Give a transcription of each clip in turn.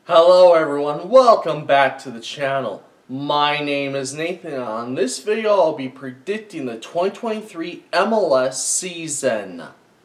Hello everyone, welcome back to the channel. My name is Nathan, and on this video I'll be predicting the 2023 MLS season.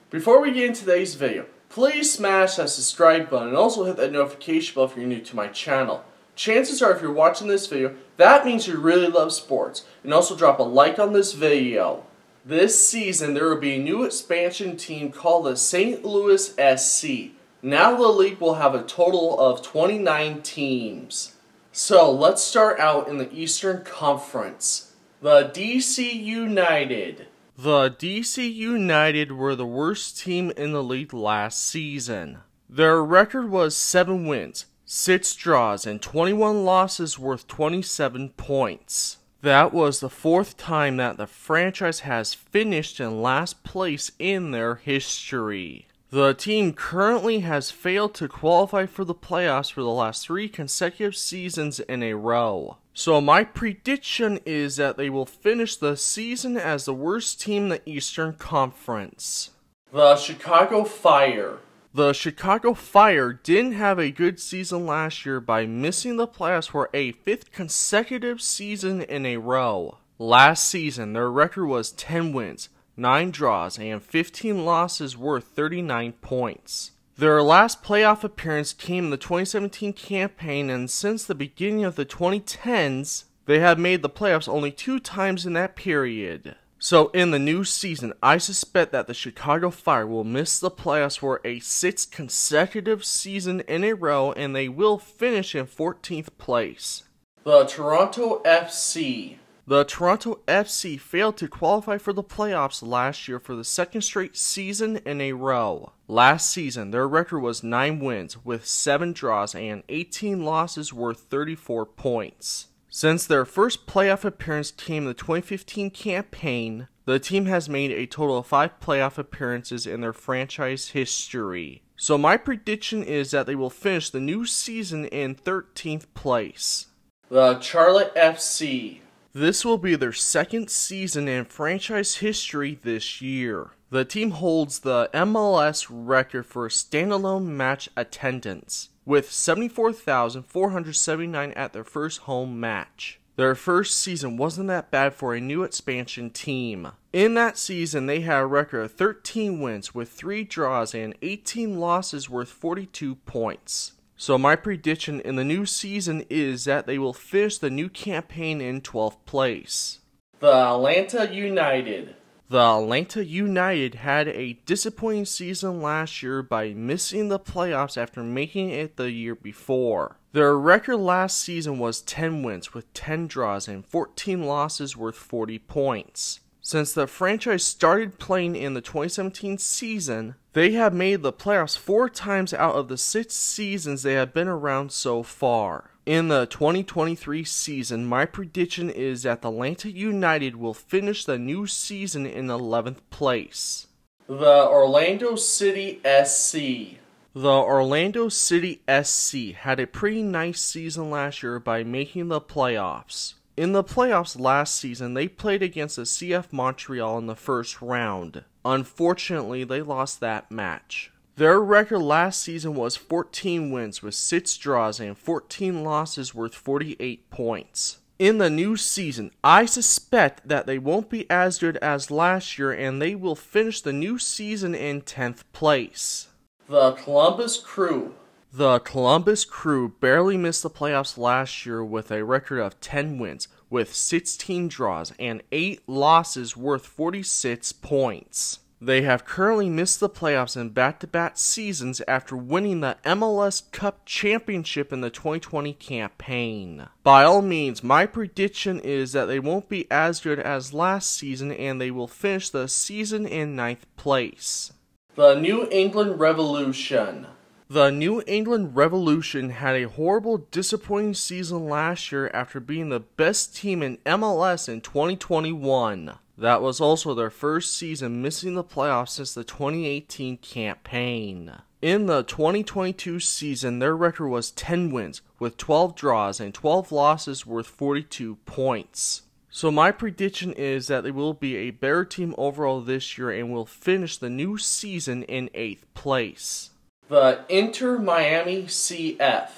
Before we get into today's video, please smash that subscribe button and also hit that notification bell if you're new to my channel. Chances are if you're watching this video, that means you really love sports. And also drop a like on this video. This season there will be a new expansion team called the St. Louis SC. Now the league will have a total of 29 teams. So let's start out in the Eastern Conference. The DC United. The DC United were the worst team in the league last season. Their record was 7 wins, 6 draws, and 21 losses worth 27 points. That was the 4th time that the franchise has finished in last place in their history. The team currently has failed to qualify for the playoffs for the last 3 consecutive seasons in a row. So my prediction is that they will finish the season as the worst team in the Eastern Conference. The Chicago Fire. The Chicago Fire didn't have a good season last year by missing the playoffs for a 5th consecutive season in a row. Last season, their record was 10 wins, 9 draws, and 15 losses worth 39 points. Their last playoff appearance came in the 2017 campaign, and since the beginning of the 2010s, they have made the playoffs only 2 times in that period. So in the new season, I suspect that the Chicago Fire will miss the playoffs for a 6th consecutive season in a row, and they will finish in 14th place. The Toronto FC. The Toronto FC failed to qualify for the playoffs last year for the 2nd straight season in a row. Last season, their record was 9 wins with 7 draws and 18 losses worth 34 points. Since their first playoff appearance came in the 2015 campaign, the team has made a total of 5 playoff appearances in their franchise history. So my prediction is that they will finish the new season in 13th place. The Charlotte FC. This will be their 2nd season in franchise history this year. The team holds the MLS record for standalone match attendance, with 74,479 at their first home match. Their first season wasn't that bad for a new expansion team. In that season, they had a record of 13 wins with 3 draws and 18 losses worth 42 points. So my prediction in the new season is that they will finish the new campaign in 12th place. The Atlanta United. The Atlanta United had a disappointing season last year by missing the playoffs after making it the year before. Their record last season was 10 wins with 10 draws and 14 losses worth 40 points. Since the franchise started playing in the 2017 season, they have made the playoffs 4 times out of the 6 seasons they have been around so far. In the 2023 season, my prediction is that the Atlanta United will finish the new season in 11th place. The Orlando City SC. The Orlando City SC had a pretty nice season last year by making the playoffs. In the playoffs last season, they played against the CF Montreal in the first round. Unfortunately, they lost that match. Their record last season was 14 wins with 6 draws and 14 losses worth 48 points. In the new season, I suspect that they won't be as good as last year, and they will finish the new season in 10th place. The Columbus Crew. The Columbus Crew barely missed the playoffs last year with a record of 10 wins, with 16 draws and 8 losses worth 46 points. They have currently missed the playoffs in back-to-back seasons after winning the MLS Cup Championship in the 2020 campaign. By all means, my prediction is that they won't be as good as last season, and they will finish the season in 9th place. The New England Revolution. The New England Revolution had a horrible, disappointing season last year after being the best team in MLS in 2021. That was also their first season missing the playoffs since the 2018 campaign. In the 2022 season, their record was 10 wins with 12 draws and 12 losses worth 42 points. So my prediction is that they will be a better team overall this year and will finish the new season in 8th place. The Inter Miami CF.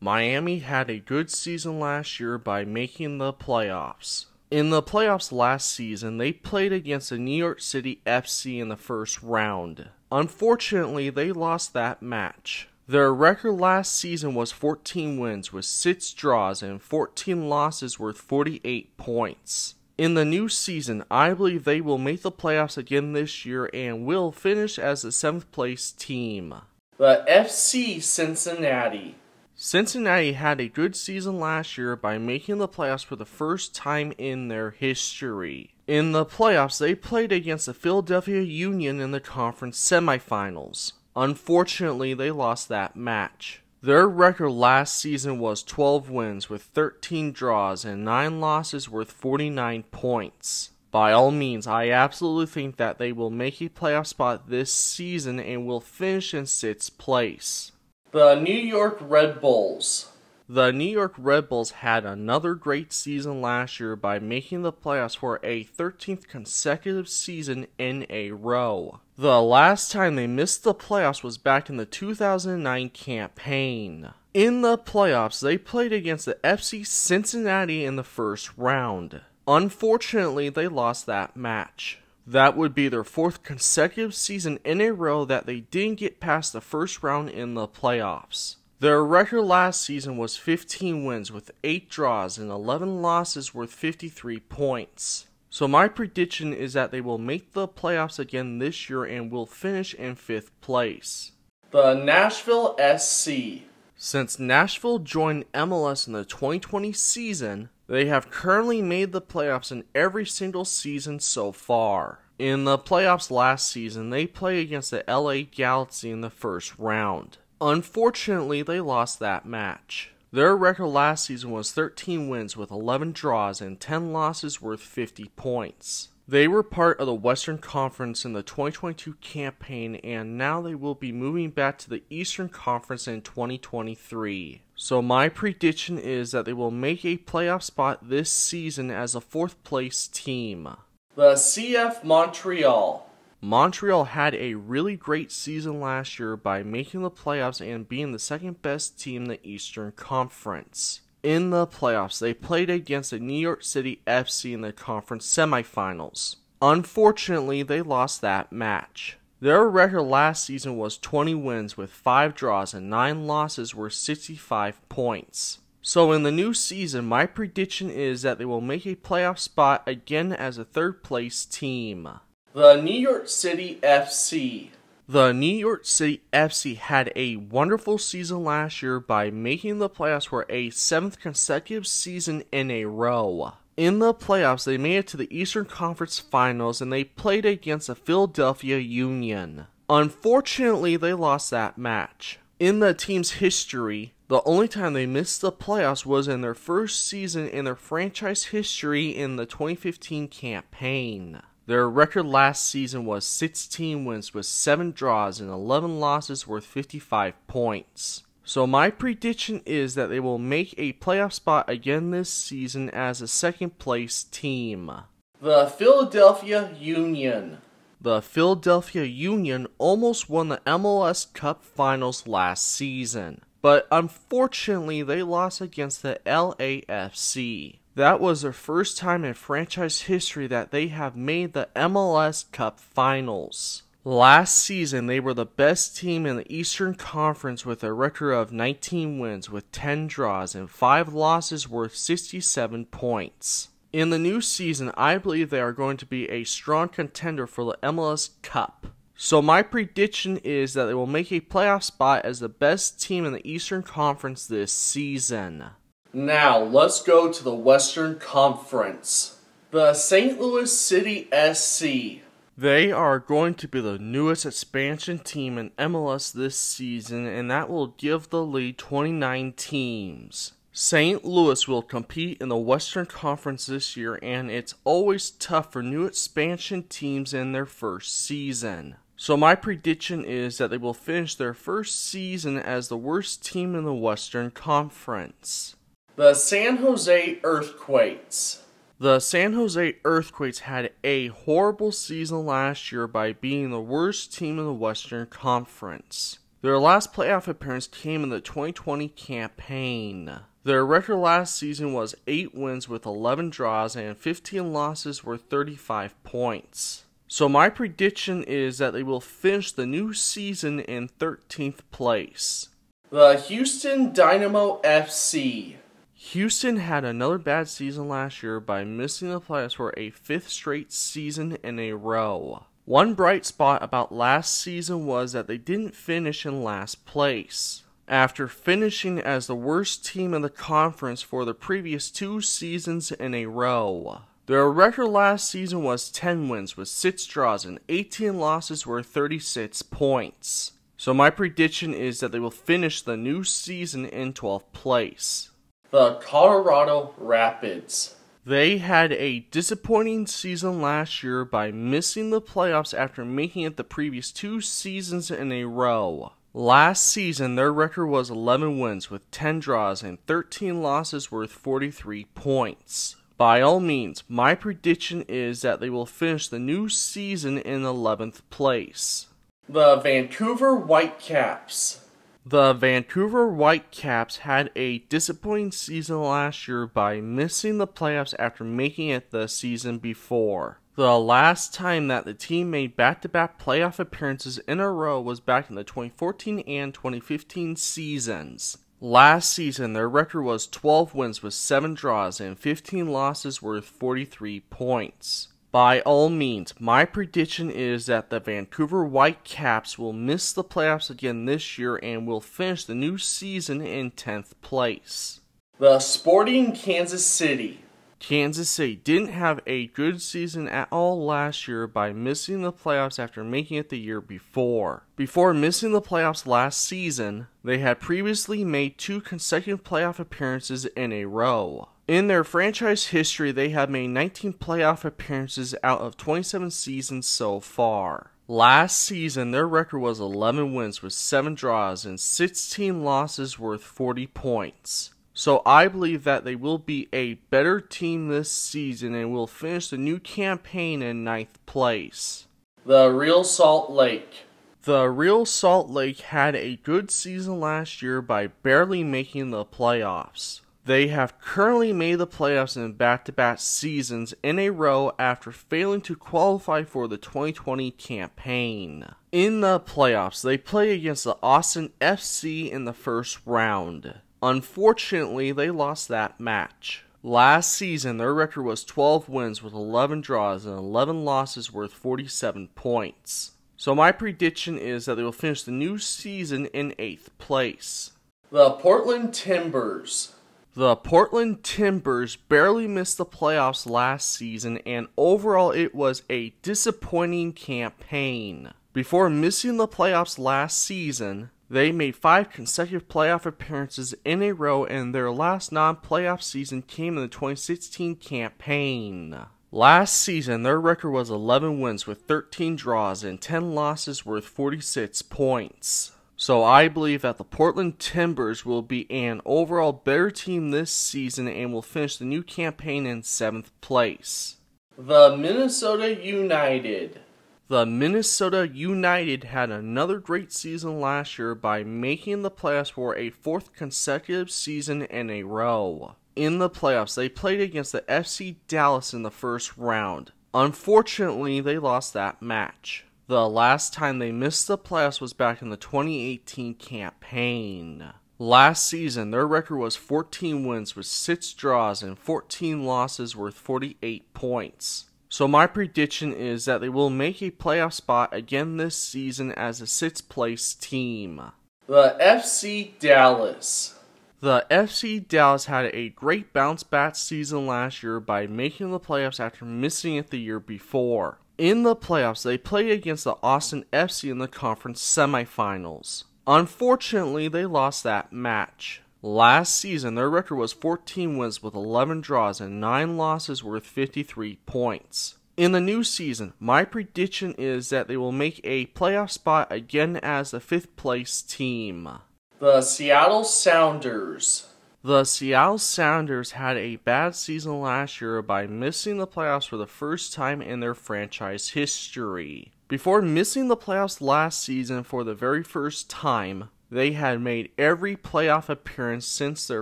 Miami had a good season last year by making the playoffs. In the playoffs last season, they played against the New York City FC in the first round. Unfortunately, they lost that match. Their record last season was 14 wins with 6 draws and 14 losses worth 48 points. In the new season, I believe they will make the playoffs again this year and will finish as the 7th place team. The FC Cincinnati. Cincinnati had a good season last year by making the playoffs for the first time in their history. In the playoffs, they played against the Philadelphia Union in the conference semifinals. Unfortunately, they lost that match. Their record last season was 12 wins with 13 draws and 9 losses worth 49 points. By all means, I absolutely think that they will make a playoff spot this season and will finish in 6th place. The New York Red Bulls. The New York Red Bulls had another great season last year by making the playoffs for a 13th consecutive season in a row. The last time they missed the playoffs was back in the 2009 campaign. In the playoffs, they played against the FC Cincinnati in the first round. Unfortunately, they lost that match. That would be their 4th consecutive season in a row that they didn't get past the first round in the playoffs. Their record last season was 15 wins with 8 draws and 11 losses worth 53 points. So my prediction is that they will make the playoffs again this year and will finish in 5th place. The Nashville SC. Since Nashville joined MLS in the 2020 season, they have currently made the playoffs in every single season so far. In the playoffs last season, they played against the LA Galaxy in the first round. Unfortunately, they lost that match. Their record last season was 13 wins with 11 draws and 10 losses worth 50 points. They were part of the Western Conference in the 2022 campaign, and now they will be moving back to the Eastern Conference in 2023. So my prediction is that they will make a playoff spot this season as a 4th place team. The CF Montreal. Montreal had a really great season last year by making the playoffs and being the 2nd best team in the Eastern Conference. In the playoffs, they played against the New York City FC in the conference semifinals. Unfortunately, they lost that match. Their record last season was 20 wins with 5 draws and 9 losses worth 65 points. So in the new season, my prediction is that they will make a playoff spot again as a 3rd place team. The New York City FC. The New York City FC had a wonderful season last year by making the playoffs for a 7th consecutive season in a row. In the playoffs, they made it to the Eastern Conference Finals and they played against the Philadelphia Union. Unfortunately, they lost that match. In the team's history, the only time they missed the playoffs was in their first season in their franchise history in the 2015 campaign. Their record last season was 16 wins with 7 draws and 11 losses worth 55 points. So my prediction is that they will make a playoff spot again this season as a 2nd place team. The Philadelphia Union. The Philadelphia Union almost won the MLS Cup Finals last season, but unfortunately they lost against the LAFC. That was their first time in franchise history that they have made the MLS Cup Finals. Last season, they were the best team in the Eastern Conference with a record of 19 wins with 10 draws and 5 losses worth 67 points. In the new season, I believe they are going to be a strong contender for the MLS Cup. So my prediction is that they will make a playoff spot as the best team in the Eastern Conference this season. Now, let's go to the Western Conference. The St. Louis City SC. They are going to be the newest expansion team in MLS this season, and that will give the league 29 teams. St. Louis will compete in the Western Conference this year, and it's always tough for new expansion teams in their first season. So my prediction is that they will finish their first season as the worst team in the Western Conference. The San Jose Earthquakes. The San Jose Earthquakes had a horrible season last year by being the worst team in the Western Conference. Their last playoff appearance came in the 2020 campaign. Their record last season was 8 wins with 11 draws and 15 losses worth 35 points. So my prediction is that they will finish the new season in 13th place. The Houston Dynamo FC. Houston had another bad season last year by missing the playoffs for a 5th straight season in a row. One bright spot about last season was that they didn't finish in last place, after finishing as the worst team in the conference for the previous 2 seasons in a row. Their record last season was 10 wins with 6 draws and 18 losses worth 36 points. So my prediction is that they will finish the new season in 12th place. The Colorado Rapids. They had a disappointing season last year by missing the playoffs after making it the previous 2 seasons in a row. Last season, their record was 11 wins with 10 draws and 13 losses worth 43 points. By all means, my prediction is that they will finish the new season in 11th place. The Vancouver Whitecaps. The Vancouver Whitecaps had a disappointing season last year by missing the playoffs after making it the season before. The last time that the team made back-to-back playoff appearances in a row was back in the 2014 and 2015 seasons. Last season, their record was 12 wins with 7 draws and 15 losses worth 43 points. By all means, my prediction is that the Vancouver Whitecaps will miss the playoffs again this year and will finish the new season in 10th place. The Sporting Kansas City. Kansas City didn't have a good season at all last year by missing the playoffs after making it the year before. Before missing the playoffs last season, they had previously made 2 consecutive playoff appearances in a row. In their franchise history, they have made 19 playoff appearances out of 27 seasons so far. Last season, their record was 11 wins with 7 draws and 16 losses worth 40 points. So I believe that they will be a better team this season and will finish the new campaign in 9th place. The Real Salt Lake. The Real Salt Lake had a good season last year by barely making the playoffs. They have currently made the playoffs in back-to-back seasons in a row after failing to qualify for the 2020 campaign. In the playoffs, they play against the Austin FC in the first round. Unfortunately, they lost that match. Last season, their record was 12 wins with 11 draws and 11 losses worth 47 points. So my prediction is that they will finish the new season in 8th place. The Portland Timbers. The Portland Timbers barely missed the playoffs last season, and overall it was a disappointing campaign. Before missing the playoffs last season, they made 5 consecutive playoff appearances in a row, and their last non-playoff season came in the 2016 campaign. Last season, their record was 11 wins with 13 draws and 10 losses worth 46 points. So I believe that the Portland Timbers will be an overall better team this season and will finish the new campaign in 7th place. The Minnesota United. The Minnesota United had another great season last year by making the playoffs for a 4th consecutive season in a row. In the playoffs, they played against the FC Dallas in the first round. Unfortunately, they lost that match. The last time they missed the playoffs was back in the 2018 campaign. Last season, their record was 14 wins with 6 draws and 14 losses worth 48 points. So my prediction is that they will make a playoff spot again this season as a 6th place team. The FC Dallas. The FC Dallas had a great bounce back season last year by making the playoffs after missing it the year before. In the playoffs, they played against the Austin FC in the conference semifinals. Unfortunately, they lost that match. Last season, their record was 14 wins with 11 draws and 9 losses worth 53 points. In the new season, my prediction is that they will make a playoff spot again as the 5th place team. The Seattle Sounders. The Seattle Sounders had a bad season last year by missing the playoffs for the first time in their franchise history. Before missing the playoffs last season for the very first time, they had made every playoff appearance since their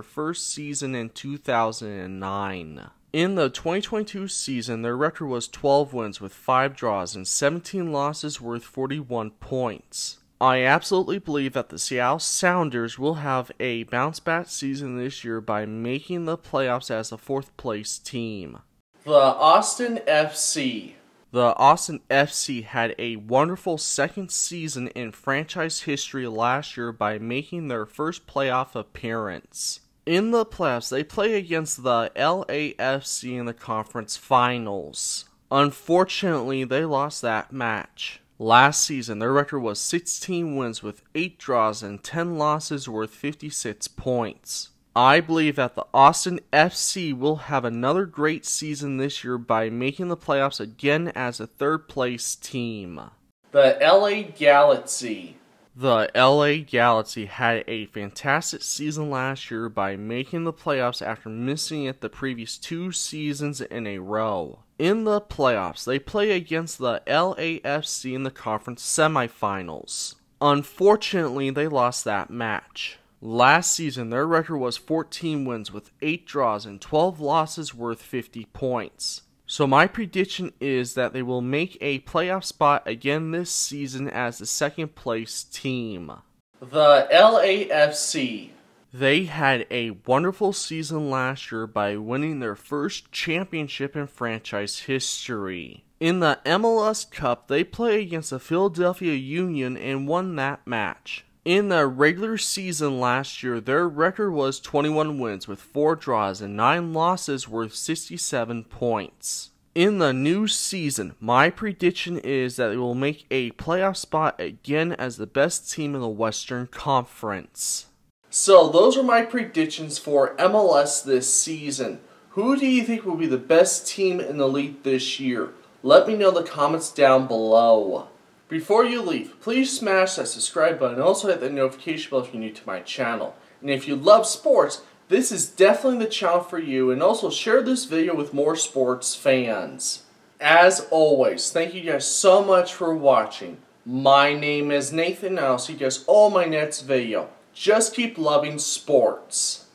first season in 2009. In the 2022 season, their record was 12 wins with 5 draws and 17 losses worth 41 points. I absolutely believe that the Seattle Sounders will have a bounce-back season this year by making the playoffs as a 4th place team. The Austin FC. The Austin FC had a wonderful second season in franchise history last year by making their first playoff appearance. In the playoffs, they play against the LAFC in the conference finals. Unfortunately, they lost that match. Last season, their record was 16 wins with 8 draws and 10 losses worth 56 points. I believe that the Austin FC will have another great season this year by making the playoffs again as a 3rd place team. The LA Galaxy. The LA Galaxy had a fantastic season last year by making the playoffs after missing it the previous 2 seasons in a row. In the playoffs, they play against the LAFC in the conference semifinals. Unfortunately, they lost that match. Last season, their record was 14 wins with 8 draws and 12 losses worth 50 points. So my prediction is that they will make a playoff spot again this season as the 2nd place team. The LAFC. They had a wonderful season last year by winning their first championship in franchise history. In the MLS Cup, they play against the Philadelphia Union and won that match. In the regular season last year, their record was 21 wins with 4 draws and 9 losses worth 67 points. In the new season, my prediction is that they will make a playoff spot again as the best team in the Western Conference. So those are my predictions for MLS this season. Who do you think will be the best team in the league this year? Let me know in the comments down below. Before you leave, please smash that subscribe button and also hit the notification bell if you're new to my channel. And if you love sports, this is definitely the channel for you, and also share this video with more sports fans. As always, thank you guys so much for watching. My name is Nathan, and I'll see you guys all in my next video. Just keep loving sports.